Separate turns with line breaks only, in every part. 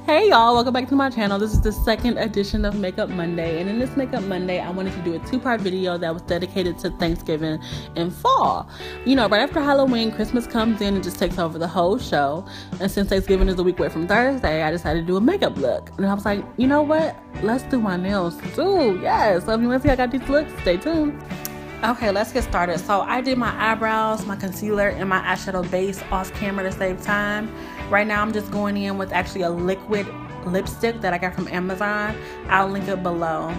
Hey y'all, welcome back to my channel. This is the second edition of Makeup Monday, and in this Makeup Monday I wanted to do a two-part video that was dedicated to Thanksgiving and fall. You know, right after Halloween, Christmas comes in and just takes over the whole show, and since Thanksgiving is a week away from Thursday, I decided to do a makeup look. And I was like, you know what, let's do my nails too. Yes, so if you want to see how I got these looks, stay tuned. Okay, let's get started. So I did my eyebrows, my concealer, and my eyeshadow base off camera to save time. Right now I'm just going in with actually a liquid lipstick that I got from Amazon. I'll link it below.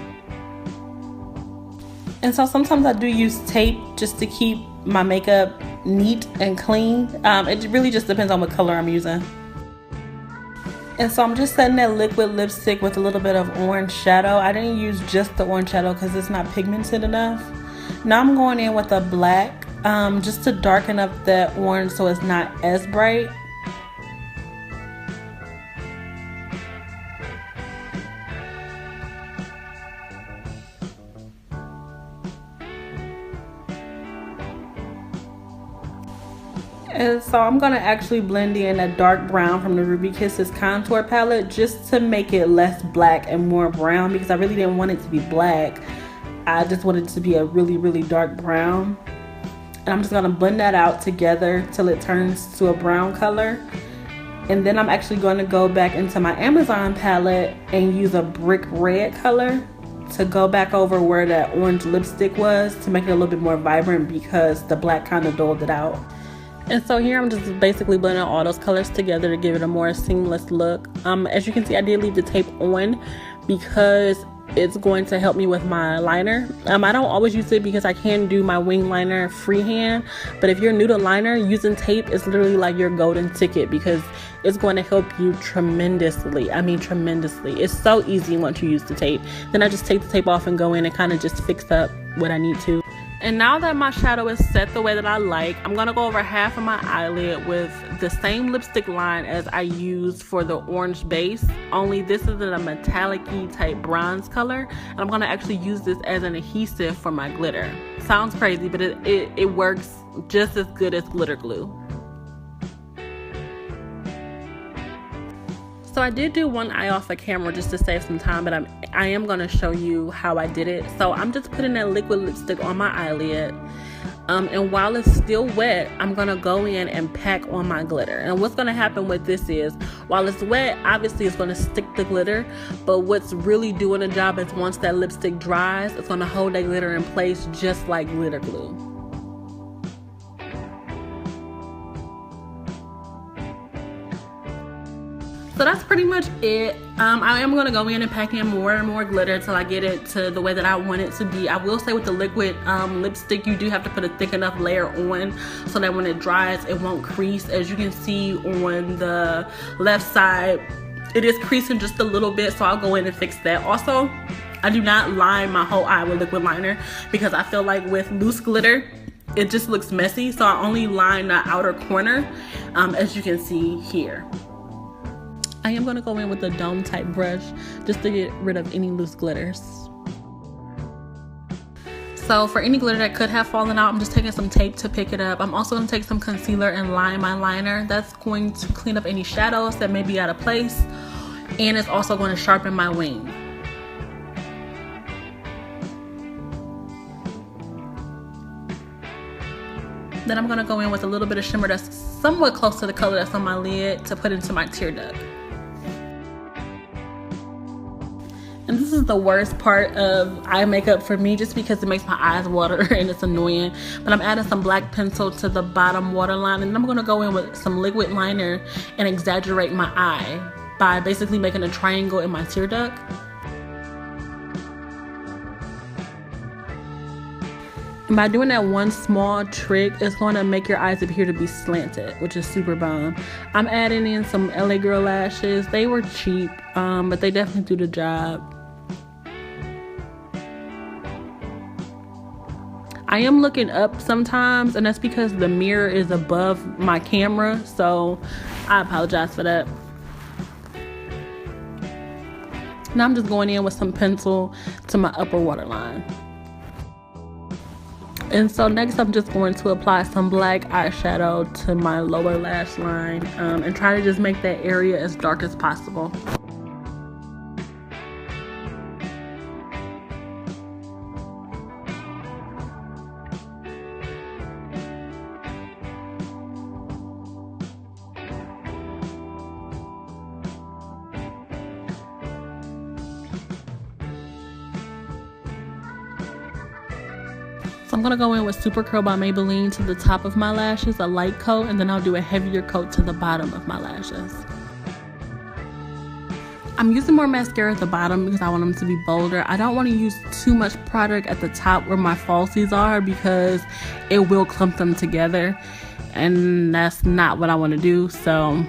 And so sometimes I do use tape just to keep my makeup neat and clean. It really just depends on what color I'm using. And so I'm just setting that liquid lipstick with a little bit of orange shadow. I didn't use just the orange shadow because it's not pigmented enough. Now I'm going in with a black just to darken up that orange so it's not as bright. And so I'm going to actually blend in a dark brown from the Ruby Kisses contour palette just to make it less black and more brown, because I really didn't want it to be black. I just wanted it to be a really dark brown. And I'm just going to blend that out together till it turns to a brown color. And then I'm actually going to go back into my Amazon palette and use a brick red color to go back over where that orange lipstick was to make it a little bit more vibrant, because the black kind of dulled it out. And so here I'm just basically blending all those colors together to give it a more seamless look. As you can see, I did leave the tape on because it's going to help me with my liner. I don't always use it because I can do my wing liner freehand, but if you're new to liner, using tape is literally like your golden ticket, because it's going to help you tremendously. I mean tremendously. It's so easy once you use the tape. Then I just take the tape off and go in and kind of just fix up what I need to. And now that my shadow is set the way that I like, I'm going to go over half of my eyelid with the same lipstick line as I used for the orange base, only this is in a metallic-y type bronze color, and I'm going to actually use this as an adhesive for my glitter. Sounds crazy, but it works just as good as glitter glue. So I did do one eye off of camera just to save some time, but I am going to show you how I did it. So I'm just putting that liquid lipstick on my eyelid, and while it's still wet, I'm going to go in and pack on my glitter. And what's going to happen with this is, while it's wet, obviously it's going to stick the glitter, but what's really doing the job is once that lipstick dries, it's going to hold that glitter in place just like glitter glue. So that's pretty much it. I am going to go in and pack in more and more glitter till I get it to the way that I want it to be. I will say with the liquid lipstick, you do have to put a thick enough layer on so that when it dries, it won't crease. As you can see on the left side, it is creasing just a little bit, so I'll go in and fix that. Also, I do not line my whole eye with liquid liner because I feel like with loose glitter, it just looks messy. So I only line the outer corner, as you can see here. I am going to go in with a dome type brush just to get rid of any loose glitters. So for any glitter that could have fallen out, I'm just taking some tape to pick it up. I'm also going to take some concealer and line my liner. That's going to clean up any shadows that may be out of place, and it's also going to sharpen my wing. Then I'm going to go in with a little bit of shimmer that's somewhat close to the color that's on my lid to put into my tear duct. And this is the worst part of eye makeup for me, just because it makes my eyes water and it's annoying. But I'm adding some black pencil to the bottom waterline, and I'm going to go in with some liquid liner and exaggerate my eye by basically making a triangle in my tear duct. And by doing that one small trick, it's going to make your eyes appear to be slanted, which is super bomb. I'm adding in some Lagirl lashes. They were cheap, but they definitely do the job. I am looking up sometimes, and that's because the mirror is above my camera, so I apologize for that. Now I'm just going in with some pencil to my upper waterline. And so next I'm just going to apply some black eyeshadow to my lower lash line and try to just make that area as dark as possible. I'm going to go in with Super Curl by Maybelline to the top of my lashes, a light coat, and then I'll do a heavier coat to the bottom of my lashes. I'm using more mascara at the bottom because I want them to be bolder. I don't want to use too much product at the top where my falsies are because it will clump them together, and that's not what I want to do. So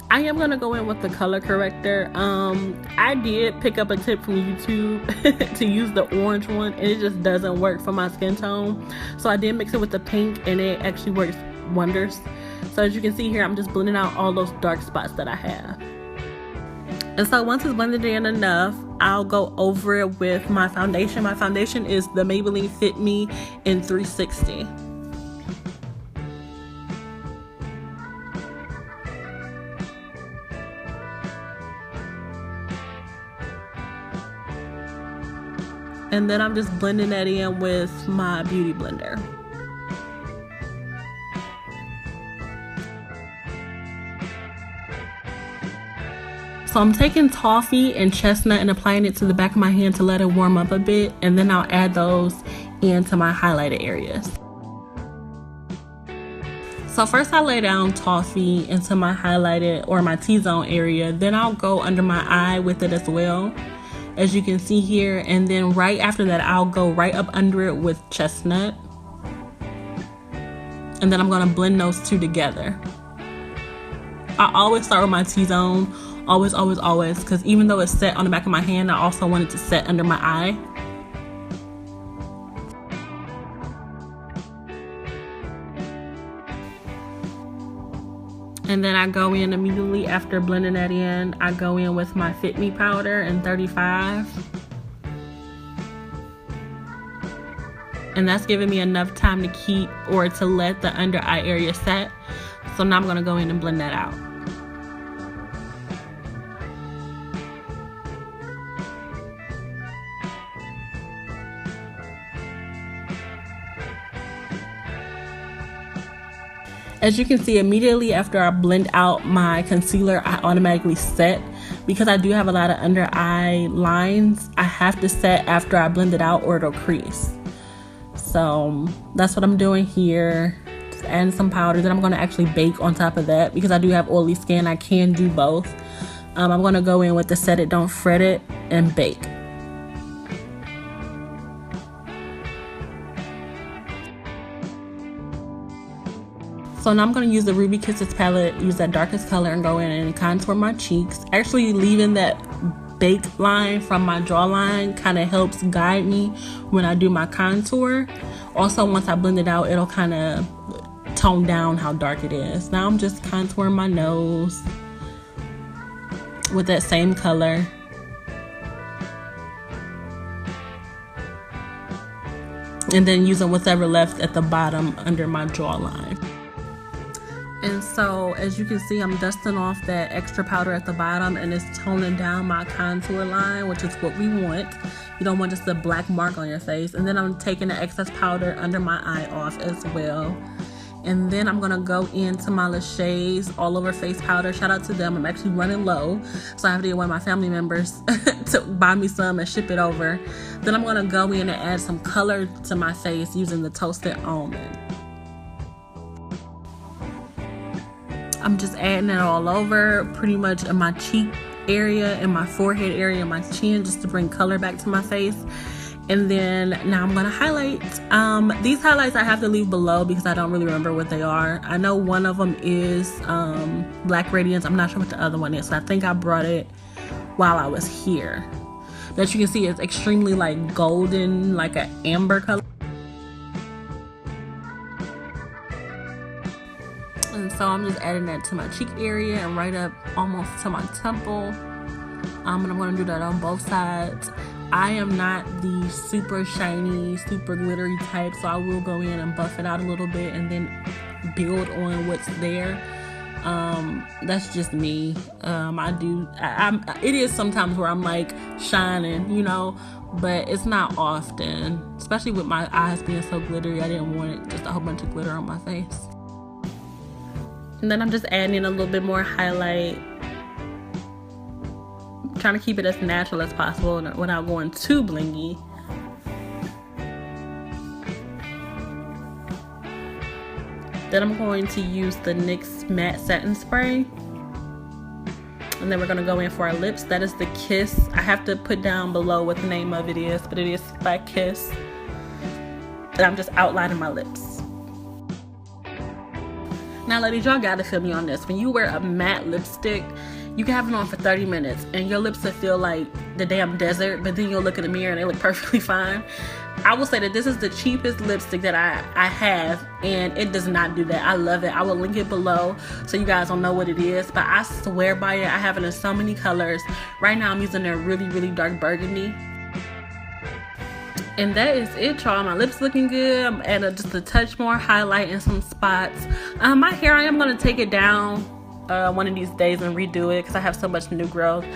I am going to go in with the color corrector. I did pick up a tip from YouTube to use the orange one, and it just doesn't work for my skin tone. So I did mix it with the pink, and it actually works wonders. So as you can see here, I'm just blending out all those dark spots that I have. And so once it's blended in enough, I'll go over it with my foundation. My foundation is the Maybelline Fit Me in 360. And then I'm just blending that in with my beauty blender. So I'm taking toffee and chestnut and applying it to the back of my hand to let it warm up a bit, and then I'll add those into my highlighted areas. So first I lay down toffee into my highlighted or my T-zone area, then I'll go under my eye with it as well, as you can see here, and then right after that I'll go right up under it with chestnut, and then I'm gonna blend those two together. I always start with my T-zone, always, because even though it's set on the back of my hand, I also want it to set under my eye. And then I go in immediately after blending that in, I go in with my Fit Me powder in 35. And that's giving me enough time to keep or to let the under eye area set. So now I'm going to go in and blend that out. As you can see, immediately after I blend out my concealer, I automatically set. Because I do have a lot of under eye lines, I have to set after I blend it out or it'll crease. So that's what I'm doing here. Just adding some powder. Then I'm going to actually bake on top of that because I do have oily skin. I can do both. I'm going to go in with the Set It, Don't Fret It and bake. So now I'm going to use the Ruby Kisses palette, use that darkest color, and go in and contour my cheeks. Actually leaving that bake line from my jawline kind of helps guide me when I do my contour. Also, once I blend it out, it'll kind of tone down how dark it is. Now I'm just contouring my nose with that same color. And then using whatever left at the bottom under my jawline. And so as you can see, I'm dusting off that extra powder at the bottom, and it's toning down my contour line, which is what we want. You don't want just a black mark on your face. And then I'm taking the excess powder under my eye off as well. And then I'm gonna go into my Lachae's all over face powder. Shout out to them. I'm actually running low, so I have to get one of my family members to buy me some and ship it over. Then I'm gonna go in and add some color to my face using the Toasted Almond. I'm just adding it all over, pretty much in my cheek area, in my forehead area, my chin, just to bring color back to my face. And then now I'm gonna highlight. These highlights I have to leave below because I don't really remember what they are. I know one of them is Black Radiance. I'm not sure what the other one is, so I think I brought it while I was here. But you can see it's extremely like golden, like an amber color. And so I'm just adding that to my cheek area and right up almost to my temple. And I'm going to do that on both sides. I am not the super shiny, super glittery type, so I will go in and buff it out a little bit and then build on what's there. That's just me. It is sometimes where I'm like shining, you know, but it's not often, especially with my eyes being so glittery. I didn't want it just a whole bunch of glitter on my face. And then I'm just adding a little bit more highlight, trying to keep it as natural as possible without going too blingy. Then I'm going to use the NYX matte satin spray, and then we're going to go in for our lips. That is the Kiss. I have to put down below what the name of it is, but it is by Kiss. And I'm just outlining my lips. Now ladies, y'all gotta feel me on this. When you wear a matte lipstick, you can have it on for 30 minutes and your lips will feel like the damn desert, but then you'll look in the mirror and they look perfectly fine. I will say that this is the cheapest lipstick that I have, and it does not do that. I love it. I will link it below so you guys don't know what it is, but I swear by it. I have it in so many colors. Right now I'm using their really dark burgundy. And that is it, y'all. My lips looking good. I'm adding just a touch more highlight in some spots. My hair, I am going to take it down one of these days and redo it because I have so much new growth.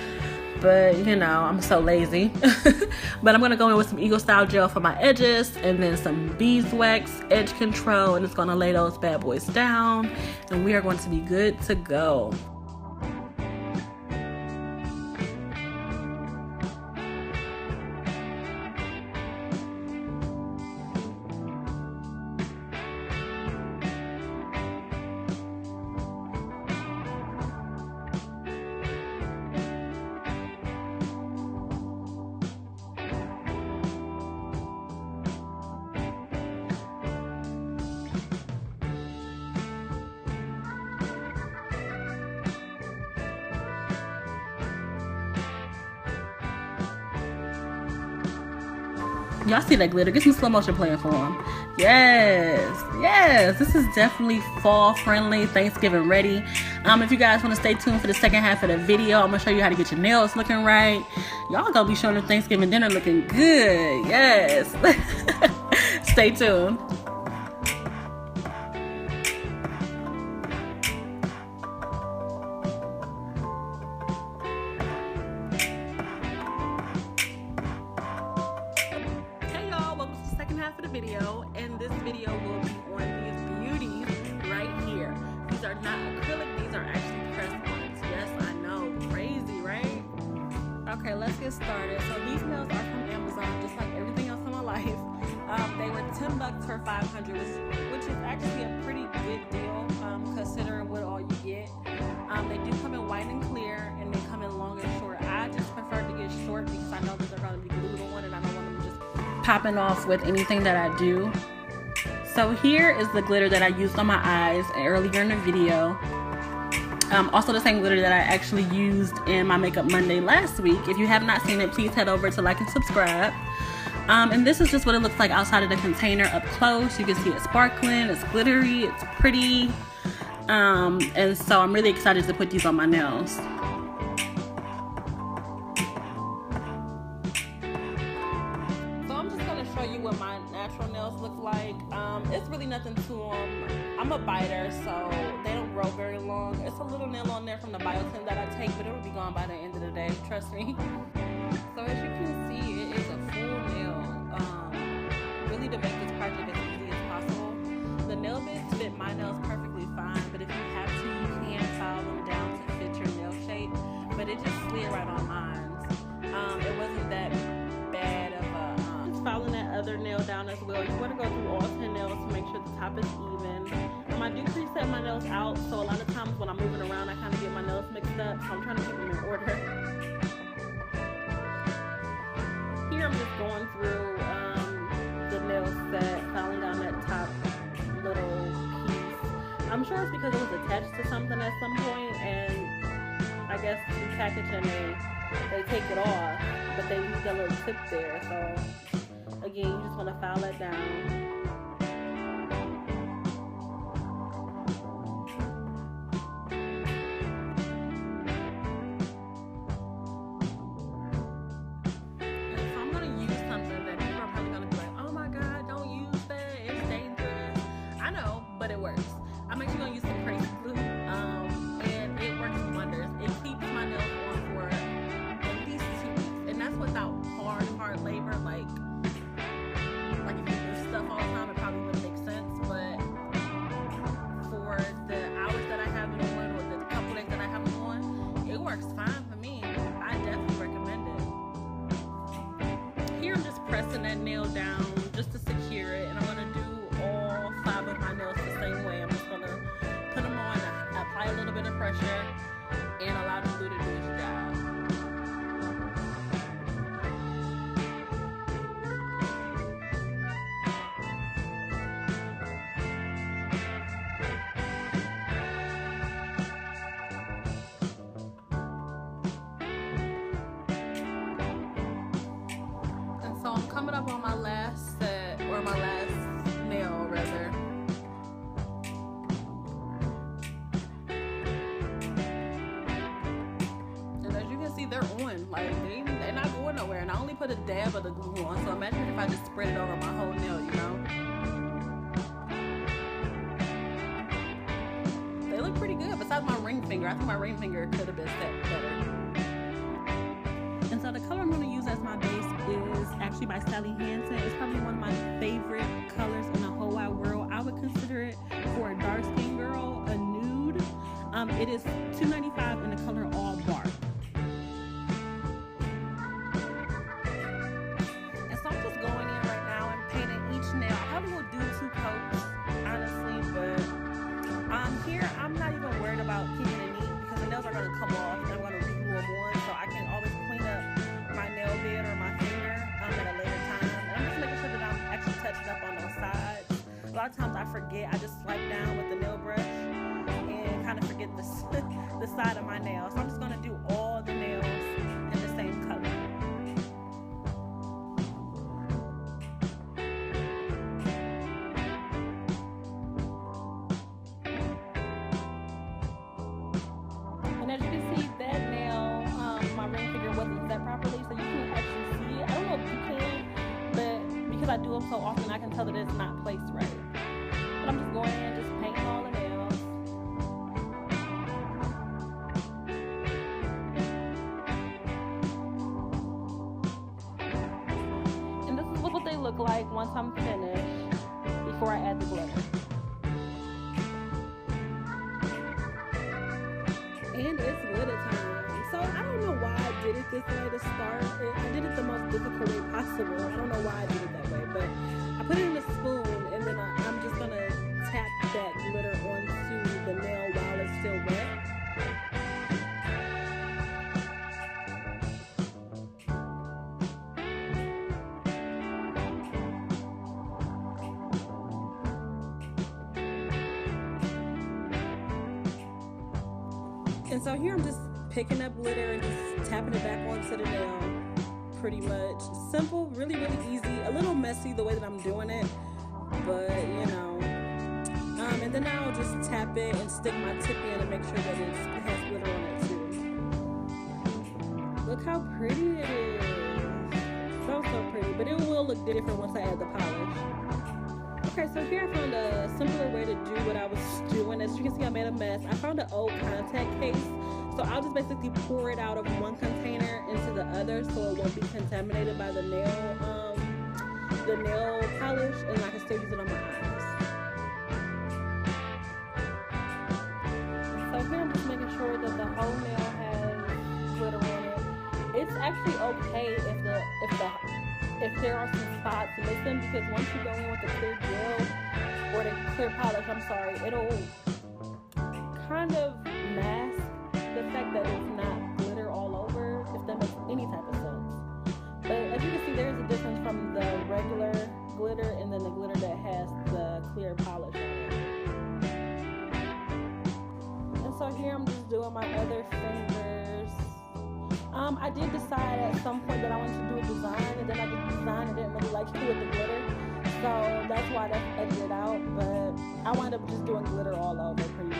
But, you know, I'm so lazy. But I'm going to go in with some Eagle Style Gel for my edges and then some beeswax edge control. And it's going to lay those bad boys down. And we are going to be good to go. Y'all see that glitter? Get some slow motion playing for them. Yes, this is definitely fall friendly, Thanksgiving ready. If you guys want to stay tuned for the second half of the video, I'm gonna show you how to get your nails looking right. Y'all gonna be showing the Thanksgiving dinner looking good. Yes. Stay tuned. For the video, and this video will be on these beauties right here. These are not acrylic, these are actually pressed ones. Yes, I know, crazy, right? Okay, let's get started. So these nails are from Amazon, just like everything else in my life. They were $10 for 500, which is actually a pretty good deal, considering what all you get. They do come in white and clear, and they come in long and short. I just prefer to get short because I know that they're going to be glued on, and I don't want them just popping off with anything that I do. So here is the glitter that I used on my eyes earlier in the video. Also the same glitter that I actually used in my Makeup Monday last week. If you have not seen it, please head over to like and subscribe. And this is just what it looks like outside of the container up close. You can see it sparkling, it's glittery, it's pretty. And so I'm really excited to put these on my nails. Show you what my natural nails look like. It's really nothing to them. I'm a biter, so they don't grow very long. It's a little nail on there from the biotin that I take, but it'll be gone by the end of the day, trust me. So as you can see, it is a full nail. Really to make this project as easy as possible. The nail bits fit my nails perfectly fine, but if you have to, you can file them down to fit your nail shape, but it just slid right on mine. It wasn't that bad of a filing that other nail down as well. You want to go through all 10 nails to make sure the top is even. I do preset my nails out, so a lot of times when I'm moving around I kind of get my nails mixed up, so I'm trying to keep them in order. Here I'm just going through the nail set, filing down that top little piece. I'm sure it's because it was attached to something at some point, and I guess the packaging they take it off, but they leave that little tip there, so again, you just want to file that down. And so I'm going to use something that people are probably going to be like, oh my god, don't use that, it's dangerous. I know, but it works. I'm actually going to use some crazy glue. works fine for me. I definitely recommend it. Here I'm just pressing that nail down just to secure it, and I'm gonna do all 5 of my nails the same way. I'm just gonna put them on, apply a little bit of pressure, and allow the glue to do its job. So I'm coming up on my last set, or my last nail rather. And as you can see, they're on. Like they're not going nowhere. And I only put a dab of the glue on. So imagine if I just spread it over my whole nail, you know? They look pretty good. Besides my ring finger. I think my ring finger could have been set better. And so the color I'm going to use as my base is actually by Sally Hansen. It's probably one of my favorite colors in the whole wide world. I would consider it for a dark skin girl, a nude. It is $2.95 in the color All Bark. And so I'm just going in right now and painting each nail. I probably will do 2 coats, honestly, but here I'm not even worried about keeping it neat because the nails are going to come off and I'm going to reglue them on, so I can always clean up my nail bed or my finger at a later time. And I'm just making sure that I'm actually touching up on those sides. A lot of times I forget. I just swipe down with the nail brush and kind of forget the side of my nail. So I'm just going to do all the nails in the same color. And as you can see, that nail, my ring finger wasn't set properly, so you can actually see it. I don't know if you can, but because I do them so often, I can tell that it's not placed right. But I'm just going in, just painting all the nails. And this is what they look like once I'm finished, before I add the glitter. And it's glitter time. So I don't know why I did it this way to start. I did it the most difficult way possible. I don't know why I did it that way, but I put it in a spoon and then I'm just gonna tap that glitter onto the nail while it's still wet. And so here I'm just picking up glitter and just tapping it back onto the nail, pretty much. Simple, really, really easy. A little messy the way that I'm doing it, but you know. And then I'll just tap it and stick my tip in and make sure that it has glitter on it too. Look how pretty it is. So pretty, but it will look different once I add the polish. Okay, so here I found a simpler way to do what I was doing. As you can see, I made a mess. I found an old contact case. So I'll just basically pour it out of one container into the other so it won't be contaminated by the nail polish, and I can still use it on my eyes. So here I'm just making sure that the whole nail has glitter on it. It's actually okay if there are some spots missing, because once you go in with the clear gel or the clear polish, I'm sorry, it'll kind of mask the fact that it's not glitter all over, if that makes any type of sense. But as you can see, there's a difference from the regular glitter and then the glitter that has the clear polish on it. And so here I'm just doing my other fingers. I did decide at some point that I wanted to do a design, and then I did the design and didn't really like to do with the glitter. So that's why that's edited out, but I wound up just doing glitter all over pretty much.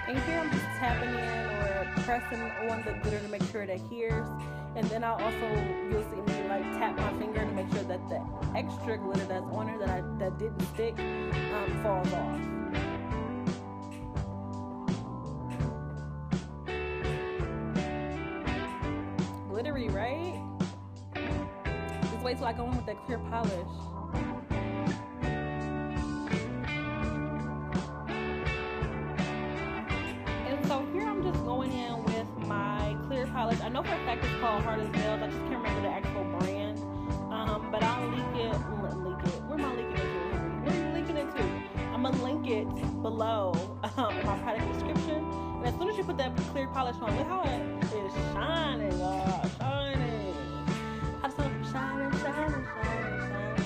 And here I'm just tapping in or pressing on the glitter to make sure it adheres. And then I'll also, you'll see me like tap my finger to make sure that the extra glitter that's on her that didn't stick falls off. Glittery, right? Just wait till I go in with that clear polish. Polish. I know for a fact it's called Hard as Nails. I just can't remember the actual brand. But I'll link it. Where am I linking it to? Where are you linking it to? I'm gonna link it below in my product description. And as soon as you put that clear polish on, look how it is shining, y'all. Shining. How does it shining, shining, shining, shining?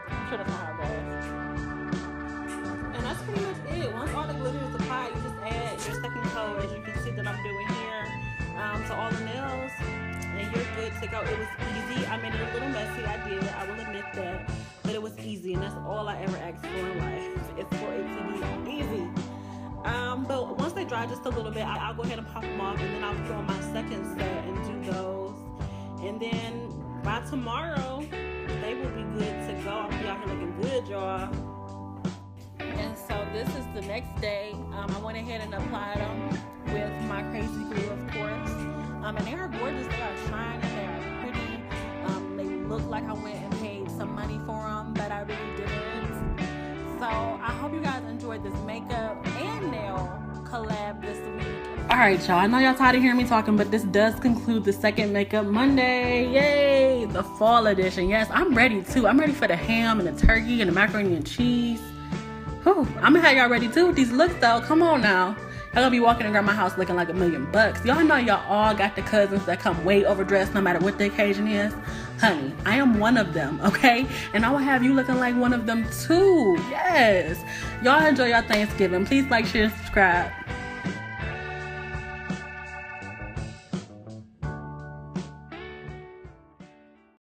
I'm sure that's not how it goes. And that's pretty much it. Once all the glitter is applied, you just add your second coat, as you can see that I'm doing here, to all the nails, and you're good to go. It was easy. I made it a little messy. I did. I will admit that, but it was easy, and that's all I ever asked for in life. It's for it to be easy. But once they dry just a little bit, I'll go ahead and pop them off, and then I'll put on my second set and do those. And then by tomorrow, they will be good to go. I'll be out here looking good, y'all. And so this is the next day. I went ahead and applied them with my crazy glue, of course. And they are gorgeous. They are shining. They are pretty. They look like I went and paid some money for them, but I really didn't. So I hope you guys enjoyed this makeup and nail collab this week. All right, y'all. I know y'all tired of hearing me talking, but this does conclude the second Makeup Monday. Yay! The fall edition. Yes, I'm ready too. I'm ready for the ham and the turkey and the macaroni and cheese. Whew, I'm gonna have y'all ready too with these looks though. Come on now. Y'all gonna be walking around my house looking like $1,000,000. Y'all know y'all all got the cousins that come way overdressed no matter what the occasion is. Honey, I am one of them, okay? And I will have you looking like one of them too. Yes. Y'all enjoy your Thanksgiving. Please like, share, and subscribe.